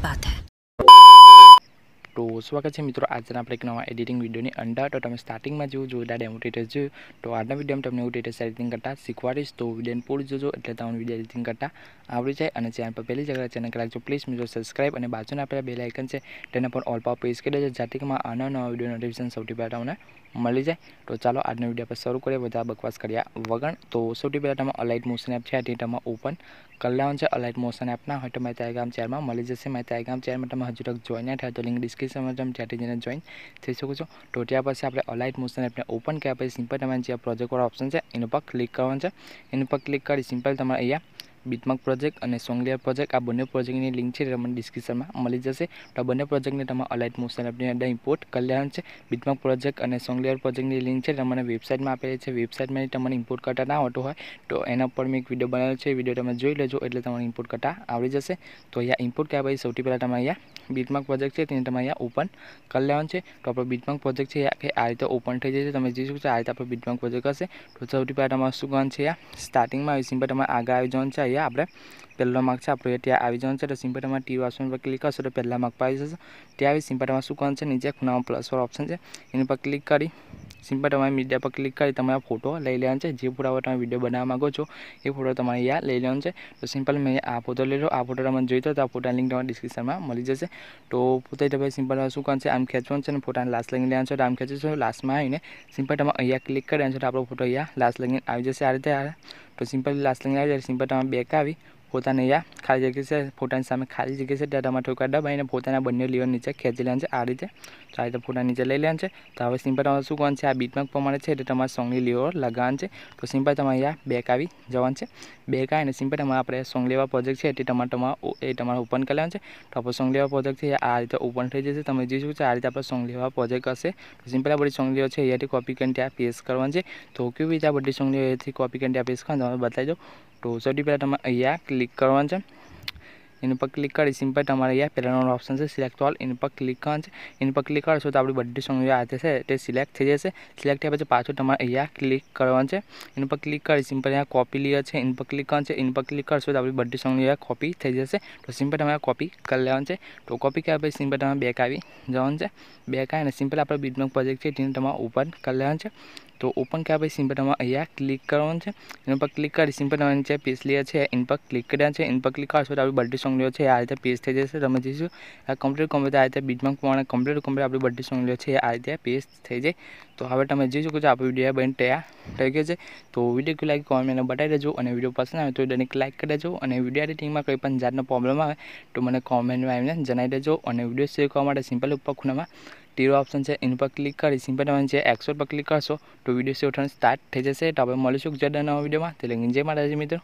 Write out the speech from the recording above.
बात है। तो स्वागत है मित्रों आज આપણે એક નવા એડિટિંગ વિડીયોની અંદર તો તમે સ્ટાર્ટિંગમાં જોરદાર ડેમો ટ્યુટોરિયલ જોયું તો આજના વિડીયોમાં તમને એવું ટ્યુટોરિયલ એડિટિંગ કરતા શીખવાડીશ તો વિડીયોને પૂરું જોજો એટલે તમને વિડીયો એડિટિંગ કરતા આવડી જાય અને ચેનલ પર પહેલી જગ્યાએ ચેનલ રાખજો પ્લીઝ મિત્રો સબસ્ક્રાઇબ અને બાજુના આપેલા બેલ આઇકન છે તેના પર ઓલ પર પ્રેસ કરી દેજો જેથી કે આના નવા વિડીયો નોટિફિકેશન સૌથી પહેલા તમને મળી જાય તો ચાલો આજનો વિડીયો આપણે શરૂ કરીએ બધા બકવાસ કર્યા વગર તો સૌથી પહેલા તમે અલાઇટ મોશન એપ છે તે તમે ઓપન કરી લેવાનું છે અલાઇટ મોશન એપના હોય તો મેં ટેલિગ્રામ ચેનલમાં મળી જશે મેં ટેલિગ્રામ ચેનલમાં તમે હજુ તક જોઈન ના થાય તો લિંક ડિસ્ક્રિપ્શનમાં તમે ત્યાંથી જઈને જોઈન થઈ શકો છો તો ત્યાં પછી આપણે અલાઇટ મોશન એપને ઓપન કર્યા પછી સિમ્પલ તમારે જે પ્રોજેક્ટવાળો ઓપ્શન છે એના પર ક્લિક કરવાનું છે એના પર ક્લિક કરી સિમ્પલ તમારે અહીંયા બીટમાર્ક પ્રોજેક્ટ અને સોંગલિયર પ્રોજેક્ટ આ બંને પ્રોજેક્ટની લિંક છે તમને ડિસ્ક્રિપ્શનમાં મળી જશે તો આ બંને પ્રોજેક્ટને તમે અલાઇટ મોશન એપની અંદર ઇમ્પોર્ટ કરી લેવાનું છે બીટમાર્ક પ્રોજેક્ટ અને સોંગલિયર પ્રોજેક્ટની લિંક છે તમને વેબસાઇટમાં આપેલી છે વેબસાઇટમાં તમને ઇમ્પોર્ટ કરતા ના આવતું હોય તો એના પર મેં એક વિડીયો બનાવેલો છે વિડીયો તમે જોઈ લેજો એટલે તમને ઇમ્પોર્ટ કરતા આવડી જશે તો અહીંયા ઇમ્પોર્ટ કર્યા પછી સૌથી પહેલાં તમે અહીંયા બીટમાર્ક પ્રોજેક્ટ છે તેને તમે અહીંયા ઓપન કરી લેવાનું છે તો આપણો બીટમાર્ક પ્રોજેક્ટ છે કે આ રીતે ઓપન થઈ જશે તમે જોઈ શકો છો આ રીતે આપણો બીટમાર્ક પ્રોજેક્ટ હશે તો સૌથી પહેલાં તમારે શું કરવાનું છે સ્ટાર્ટિંગમાં આવી સિમ્પલ તમારે આગળ આવી જવાનું છે અહીંયા આપણે પહેલો માર્ક છે આપણે ત્યાં આવી જવાનું છે તો સિમ્પલ તમારે ટી ઓપ્શન પર ક્લિક કરશો તો પહેલા માર્ક પર આવી જશે ત્યાં આવી સિમ્પલ તમારે શું કરવાનું છે નીચે ખૂણામાં પ્લસવાળો ઓપ્શન છે એની પર ક્લિક કરી સિમ્પલ તમારે મીડિયા પર ક્લિક કરી તમારા ફોટો લઈ લેવાનો છે જે ફોટા પર તમે વિડીયો બનાવવા માગો છો એ ફોટો તમારે અહીંયા લઈ લેવાનો છે તો સિમ્પલ મેં આ ફોટો લઈ લો આ ફોટો તમે જોઈતો તો આ ફોટાની લિંક તમારા ડિસ્ક્રિપ્શનમાં મળી જશે તો પોતે તમે સિમ્પલ શું કરવાનું છે આમ ખેંચવાનું છે અને ફોટાને લાસ્ટ લઈને લેવાનું છે તો આમ ખેંચીશું લાસ્ટમાં આવીને સિમ્પલ તમે અહીંયા ક્લિક કરી દેવાનું છે તો આપણો ફોટો અહીંયા લાસ્ટ લઈને આવી જશે આ રીતે તો સિમ્પલ લાસ્ટ લઈને આવી જાય સિમ્પલ તમે બેક આવી પોતાને અહીંયા ખાલી જગ્યા છે ફોટાની સામે ખાલી જગ્યા છે ત્યાં તમારે થોડીક દબાઈને પોતાના બંને લેવલ નીચે ખેંચી લેવાનું છે આ રીતે તો આ રીતે ફોટા નીચે લઈ લેવાનું છે તો હવે સિમ્પલ તમારે શું કરવાનું છે આ બીટમાર્ક પ્રમાણે છે એટલે તમારે સોંગની લેવલ લગાવવાનું છે તો સિમ્પલ તમારે અહીંયા બેક આવી જવાનું છે બેક આવીને સિમ્પલ તમારે આપણે સોંગ લેવા પ્રોજેક્ટ છે તે તમારે ઓપન કરી લેવાનું છે તો આપણે સોંગ લેવા પ્રોજેક્ટ છે આ રીતે ઓપન થઈ જશે તમે જોઈ શકો છો આ રીતે આપણે સોંગ લેવા પ્રોજેક્ટ હશે તો સિમ્પલ આ બધી સોંગ લેવા છે અહીંયાથી કોપી કરીને ત્યાં પેસ્ટ કરવાનું છે તો કેવી રીતે આ બધી સોંગ લેવા અહીંયાથી કોપી કરીને ત્યાં પેસ્ટ કરવાનું તમે બતાવી દો તો સૌથી પહેલાં તમારે અહીંયા ક્લિક કરવાનું છે એના પર ક્લિક કરી સિમ્પલ તમારે અહીંયા પહેલાંનો ઓપ્શન છે સિલેક્ટ ઓલ એના પર ક્લિક કરવાનું છે એના પર ક્લિક કરશો તો આપણી બધી સોંગ આ છે તે સિલેક્ટ થઈ જશે સિલેક્ટ થયા પછી પાછું તમારે અહીંયા ક્લિક કરવાનું છે એના પર ક્લિક કરી સિમ્પલ અહીંયા કોપી લેયર છે એના પર ક્લિક કરવાનું છે એના પર ક્લિક કરશો તો આપણી બધી સોંગ અહીંયા કોપી થઈ જશે તો સિમ્પલ તમારે કોપી કરી લેવાનું છે તો કોપી કર્યા પછી સિમ્પલ તમારે બેક આવી જવાનું છે બેક આવીને સિમ્પલ આપણે બીટમાર્ક પ્રોજેક્ટ છે તેને તમારે ઓપન કરી લેવાનું છે તો ઓપન કર્યા પછી સિમ્પલ તમારે અહીંયા ક્લિક કરવાનું છે એના પર ક્લિક કરી સિમ્પલ તમારે નીચે પેસ્ટ લેયર છે એના પર ક્લિક કર્યા છે એના પર ક્લિક કરશો તો આપણી બધી સોંગ લેયર છે આ રીતે પેસ્ટ થઈ જશે તમે જોઈશું આ કમ્પ્લીટ આ રીતે બીટમાર્ક પ્રમાણે કમ્પ્લીટ આપણી બધી સોંગ લેયર છે આ રીતે પેસ્ટ થઈ જાય તો હવે તમે જોઈ શકો છો આપણો વિડીયો બની તૈયાર થઈ ગયો છે તો વિડીયો કેવું લાગે કોમેન્ટમાં બતાવી દેજો અને વિડીયો પસંદ આવે તો દરેક લાઈક કરી દેજો અને વિડીયો એડિટિંગમાં કોઈ પણ જાતનો પ્રોબ્લેમ આવે તો મને કોમેન્ટમાં આવીને જણાવી દેજો અને વિડીયો શેર કરવા માટે સિમ્પલ ઉપર ખૂણામાં ટીરો ઓપ્શન છે એના પર ક્લિક કરી સિમ્પલ તમે જે એક્સપોર્ટ પર ક્લિક કરશો તો વિડીયો શેર થવાનું સ્ટાર્ટ થઈ જશે તો આપણે મળીશું જલ્દી નવા વિડીયોમાં તે લઈને જય માતાજી મિત્રો.